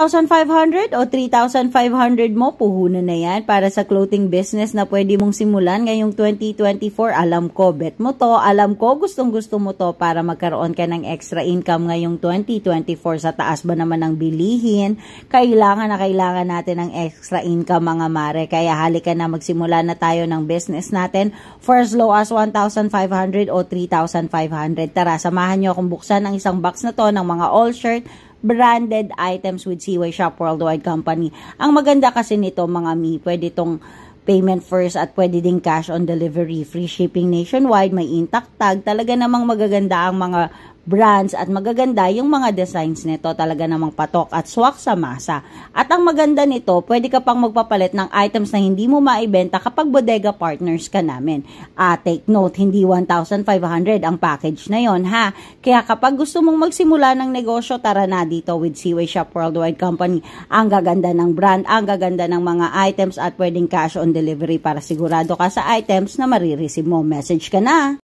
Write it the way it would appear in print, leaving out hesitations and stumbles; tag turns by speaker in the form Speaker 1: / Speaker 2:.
Speaker 1: 1,500 o 3,500 mo, puhunan na yan para sa clothing business na pwede mong simulan ngayong 2024. Alam ko, bet mo to. Alam ko, gustong-gusto mo to para magkaroon ka ng extra income ngayong 2024. Sa taas ba naman ng bilihin, kailangan natin ng extra income mga mare. Kaya halika na, magsimula na tayo ng business natin for as low as 1,500 o 3,500. Tara, samahan nyo akong buksan ang isang box na to ng mga all shirt branded items with Seaway Shop Worldwide Company. Ang maganda kasi nito mga mi, pwede itong payment first at pwede din cash on delivery. Free shipping nationwide, may intact tag. Talaga namang magaganda ang mga brands at magaganda yung mga designs nito. Talaga namang patok at swak sa masa. At ang maganda nito, pwede ka pang magpapalit ng items na hindi mo maibenta kapag bodega partners ka namin. Take note, hindi 1,500 ang package na yon ha. Kaya kapag gusto mong magsimula ng negosyo, tara na dito with Seaway Shop Worldwide Company. Ang gaganda ng brand, ang gaganda ng mga items at pwedeng cash on delivery para sigurado ka sa items na marireceive mo. Message ka na!